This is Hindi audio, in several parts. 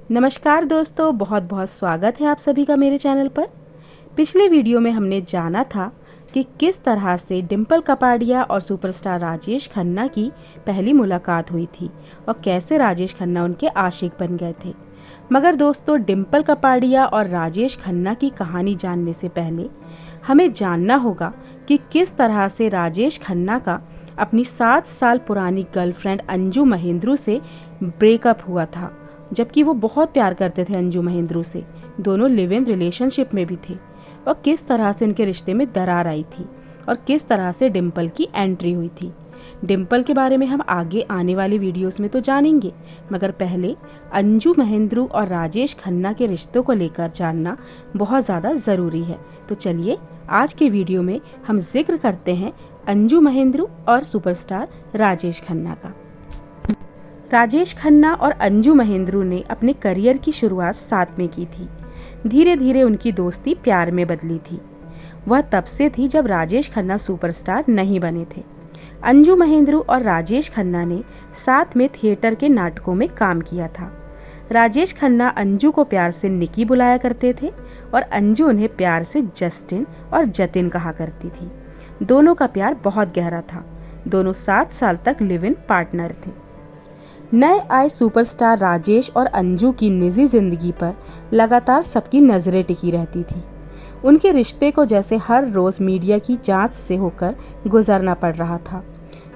नमस्कार दोस्तों, बहुत बहुत स्वागत है आप सभी का मेरे चैनल पर। पिछले वीडियो में हमने जाना था कि किस तरह से डिम्पल कपाड़िया और सुपरस्टार राजेश खन्ना की पहली मुलाकात हुई थी और कैसे राजेश खन्ना उनके आशिक बन गए थे। मगर दोस्तों, डिम्पल कपाड़िया और राजेश खन्ना की कहानी जानने से पहले हमें जानना होगा कि किस तरह से राजेश खन्ना का अपनी 7 साल पुरानी गर्लफ्रेंड अंजू महेंद्रू से ब्रेकअप हुआ था, जबकि वो बहुत प्यार करते थे अंजू महेंद्रू से। दोनों लिव इन रिलेशनशिप में भी थे और किस तरह से इनके रिश्ते में दरार आई थी और किस तरह से डिम्पल की एंट्री हुई थी। डिम्पल के बारे में हम आगे आने वाले वीडियोस में तो जानेंगे, मगर पहले अंजू महेंद्रू और राजेश खन्ना के रिश्तों को लेकर जानना बहुत ज़्यादा ज़रूरी है। तो चलिए आज के वीडियो में हम जिक्र करते हैं अंजू महेंद्रू और सुपरस्टार राजेश खन्ना का। राजेश खन्ना और अंजू महेंद्रू ने अपने करियर की शुरुआत साथ में की थी। धीरे धीरे उनकी दोस्ती प्यार में बदली थी। वह तब से थी जब राजेश खन्ना सुपरस्टार नहीं बने थे। अंजू महेंद्रू और राजेश खन्ना ने साथ में थिएटर के नाटकों में काम किया था। राजेश खन्ना अंजू को प्यार से निकी बुलाया करते थे और अंजू उन्हें प्यार से जस्टिन और जतिन कहा करती थी। दोनों का प्यार बहुत गहरा था। दोनों 7 साल तक लिव इन पार्टनर थे। नए आए सुपरस्टार राजेश और अंजू की निजी जिंदगी पर लगातार सबकी नजरें टिकी रहती थी। उनके रिश्ते को जैसे हर रोज मीडिया की जांच से होकर गुजरना पड़ रहा था।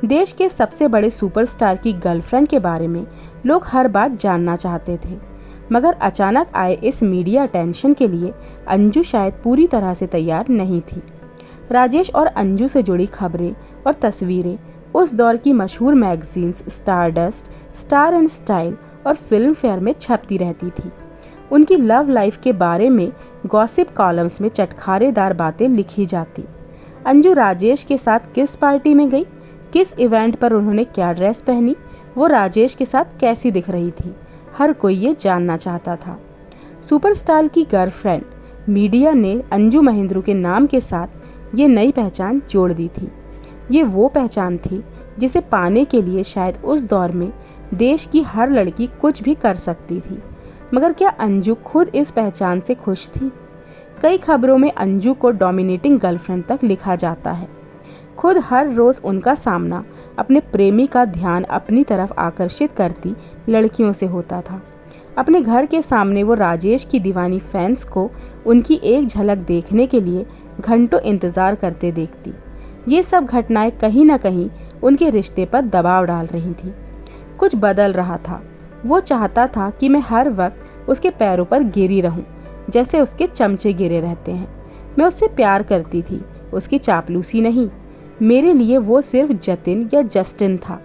देश के सबसे बड़े सुपरस्टार की गर्लफ्रेंड के बारे में लोग हर बात जानना चाहते थे, मगर अचानक आए इस मीडिया अटेंशन के लिए अंजू शायद पूरी तरह से तैयार नहीं थी। राजेश और अंजू से जुड़ी खबरें और तस्वीरें उस दौर की मशहूर magazines stardust, star and style और फिल्म फेयर में छपती रहती थी। उनकी लव लाइफ के बारे में गॉसिप कॉलम्स में चटखारेदार बातें लिखी जाती। अंजू राजेश के साथ किस पार्टी में गई, किस इवेंट पर उन्होंने क्या ड्रेस पहनी, वो राजेश के साथ कैसी दिख रही थी, हर कोई ये जानना चाहता था। सुपरस्टार की गर्लफ्रेंड मीडिया ने अंजू महेंद्रू के नाम के साथ ये नई पहचान जोड़ दी थी। ये वो पहचान थी जिसे पाने के लिए शायद उस दौर में देश की हर लड़की कुछ भी कर सकती थी। मगर क्या अंजू खुद इस पहचान से खुश थी? कई खबरों में अंजू को डोमिनेटिंग गर्लफ्रेंड तक लिखा जाता है। खुद हर रोज उनका सामना अपने प्रेमी का ध्यान अपनी तरफ आकर्षित करती लड़कियों से होता था। अपने घर के सामने वो राजेश की दीवानी फैंस को उनकी एक झलक देखने के लिए घंटों इंतजार करते देखती। ये सब घटनाएं कहीं न कहीं उनके रिश्ते पर दबाव डाल रही थी। कुछ बदल रहा था। वो चाहता था कि मैं हर वक्त उसके पैरों पर गिरी रहूं, जैसे उसके चमचे गिरे रहते हैं। मैं उससे प्यार करती थी, उसकी चापलूसी नहीं। मेरे लिए वो सिर्फ जतिन या जस्टिन था,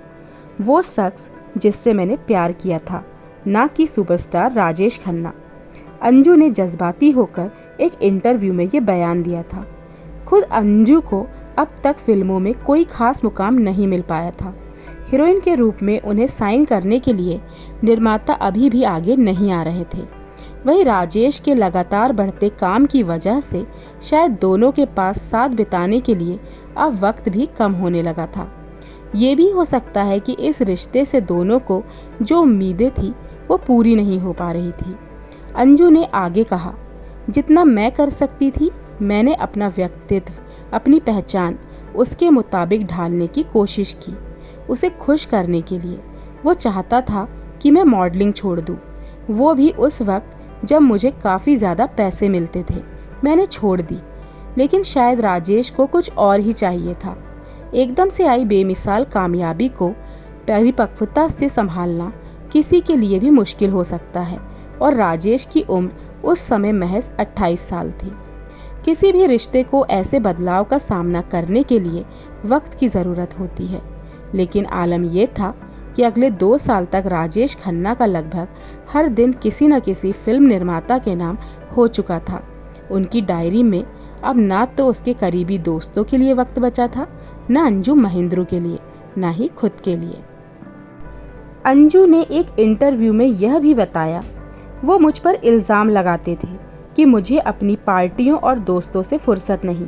वो शख्स जिससे मैंने प्यार किया था, ना कि सुपरस्टार राजेश खन्ना। अंजू ने जज्बाती होकर एक इंटरव्यू में ये बयान दिया था। खुद अंजू को अब तक फिल्मों में कोई खास मुकाम नहीं मिल पाया था। हीरोइन के रूप में उन्हें साइन करने के लिए निर्माता अभी भी आगे नहीं आ रहे थे। वहीं राजेश के लगातार बढ़ते काम की वजह से शायद दोनों के पास साथ बिताने के लिए अब वक्त भी कम होने लगा था। ये भी हो सकता है कि इस रिश्ते से दोनों को जो उम्मीदें थी वो पूरी नहीं हो पा रही थी। अंजू ने आगे कहा, जितना मैं कर सकती थी मैंने अपना व्यक्तित्व, अपनी पहचान उसके मुताबिक ढालने की कोशिश की, उसे खुश करने के लिए। वो चाहता था कि मैं मॉडलिंग छोड़ दूं, वो भी उस वक्त जब मुझे काफ़ी ज़्यादा पैसे मिलते थे। मैंने छोड़ दी, लेकिन शायद राजेश को कुछ और ही चाहिए था। एकदम से आई बेमिसाल कामयाबी को परिपक्वता से संभालना किसी के लिए भी मुश्किल हो सकता है, और राजेश की उम्र उस समय महज 28 साल थी। किसी भी रिश्ते को ऐसे बदलाव का सामना करने के लिए वक्त की ज़रूरत होती है। लेकिन आलम यह था कि अगले 2 साल तक राजेश खन्ना का लगभग हर दिन किसी न किसी फिल्म निर्माता के नाम हो चुका था। उनकी डायरी में अब ना तो उसके करीबी दोस्तों के लिए वक्त बचा था, न अंजू महेंद्रू के लिए, ना ही खुद के लिए। अंजू ने एक इंटरव्यू में यह भी बताया, वो मुझ पर इल्ज़ाम लगाते थे कि मुझे अपनी पार्टियों और दोस्तों से फुर्सत नहीं,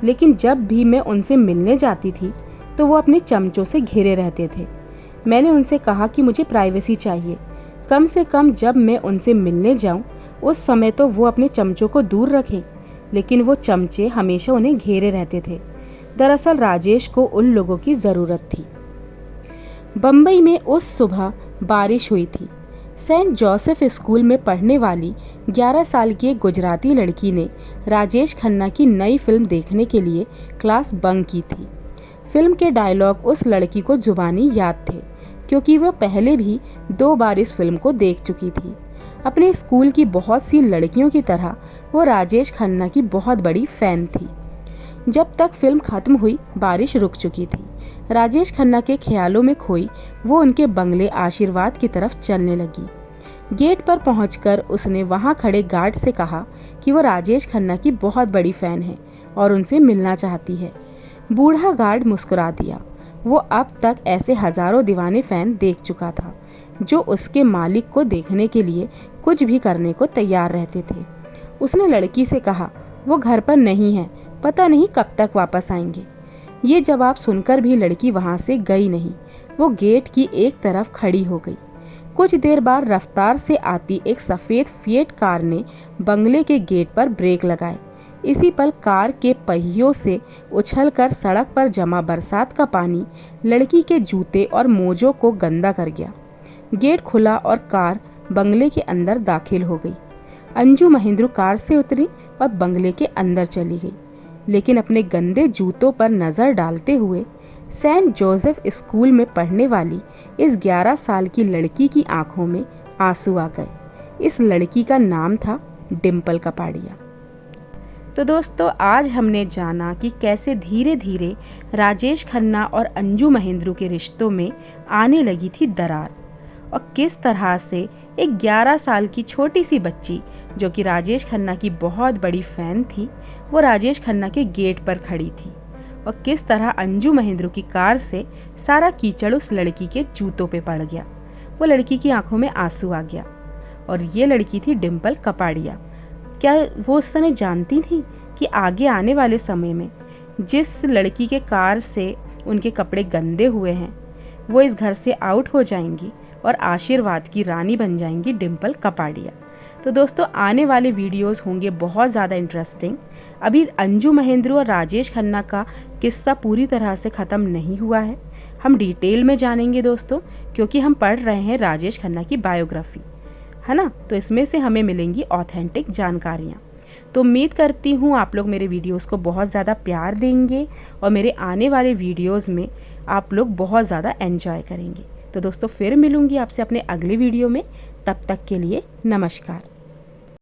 लेकिन जब भी मैं उनसे मिलने जाती थी तो वो अपने चमचों से घिरे रहते थे। मैंने उनसे कहा कि मुझे प्राइवेसी चाहिए, कम से कम जब मैं उनसे मिलने जाऊं उस समय तो वो अपने चमचों को दूर रखें, लेकिन वो चमचे हमेशा उन्हें घेरे रहते थे। दरअसल राजेश को उन लोगों की ज़रूरत थी। बम्बई में उस सुबह बारिश हुई थी। सेंट जोसेफ स्कूल में पढ़ने वाली 11 साल की एक गुजराती लड़की ने राजेश खन्ना की नई फिल्म देखने के लिए क्लास बंक की थी। फिल्म के डायलॉग उस लड़की को जुबानी याद थे, क्योंकि वह पहले भी 2 बार इस फिल्म को देख चुकी थी। अपने स्कूल की बहुत सी लड़कियों की तरह वो राजेश खन्ना की बहुत बड़ी फ़ैन थी। जब तक फिल्म खत्म हुई बारिश रुक चुकी थी। राजेश खन्ना के ख्यालों में खोई वो उनके बंगले आशीर्वाद की तरफ चलने लगी। गेट पर पहुंचकर उसने वहां खड़े गार्ड से कहा कि वो राजेश खन्ना की बहुत बड़ी फ़ैन है और उनसे मिलना चाहती है। बूढ़ा गार्ड मुस्कुरा दिया। वो अब तक ऐसे हजारों दीवाने फ़ैन देख चुका था जो उसके मालिक को देखने के लिए कुछ भी करने को तैयार रहते थे। उसने लड़की से कहा, वो घर पर नहीं है, पता नहीं कब तक वापस आएंगे। ये जवाब सुनकर भी लड़की वहां से गई नहीं। वो गेट की एक तरफ खड़ी हो गई। कुछ देर बाद रफ्तार से आती एक सफ़ेद फिएट कार ने बंगले के गेट पर ब्रेक लगाए। इसी पल कार के पहियों से उछलकर सड़क पर जमा बरसात का पानी लड़की के जूते और मोजों को गंदा कर गया। गेट खुला और कार बंगले के अंदर दाखिल हो गई। अंजू महेंद्रू कार से उतरी और बंगले के अंदर चली गई, लेकिन अपने गंदे जूतों पर नज़र डालते हुए सेंट जोसेफ स्कूल में पढ़ने वाली इस 11 साल की लड़की की आंखों में आंसू आ गए। इस लड़की का नाम था डिम्पल कपाड़िया। तो दोस्तों, आज हमने जाना कि कैसे धीरे धीरे राजेश खन्ना और अंजू महेंद्रू के रिश्तों में आने लगी थी दरार, और किस तरह से एक 11 साल की छोटी सी बच्ची जो कि राजेश खन्ना की बहुत बड़ी फ़ैन थी, वो राजेश खन्ना के गेट पर खड़ी थी, और किस तरह अंजू महेंद्रू की कार से सारा कीचड़ उस लड़की के जूतों पे पड़ गया। वो लड़की की आंखों में आंसू आ गया, और ये लड़की थी डिम्पल कपाड़िया। क्या वो उस समय जानती थी कि आगे आने वाले समय में जिस लड़की के कार से उनके कपड़े गंदे हुए हैं वो इस घर से आउट हो जाएंगी और आशीर्वाद की रानी बन जाएंगी डिम्पल कपाड़िया। तो दोस्तों, आने वाले वीडियोस होंगे बहुत ज़्यादा इंटरेस्टिंग। अभी अंजू महेंद्रू और राजेश खन्ना का किस्सा पूरी तरह से ख़त्म नहीं हुआ है। हम डिटेल में जानेंगे दोस्तों, क्योंकि हम पढ़ रहे हैं राजेश खन्ना की बायोग्राफी, है ना। तो इसमें से हमें मिलेंगी ऑथेंटिक जानकारियाँ। तो उम्मीद करती हूँ आप लोग मेरे वीडियोस को बहुत ज़्यादा प्यार देंगे और मेरे आने वाले वीडियोस में आप लोग बहुत ज़्यादा एंजॉय करेंगे। तो दोस्तों, फिर मिलूंगी आपसे अपने अगले वीडियो में। तब तक के लिए नमस्कार।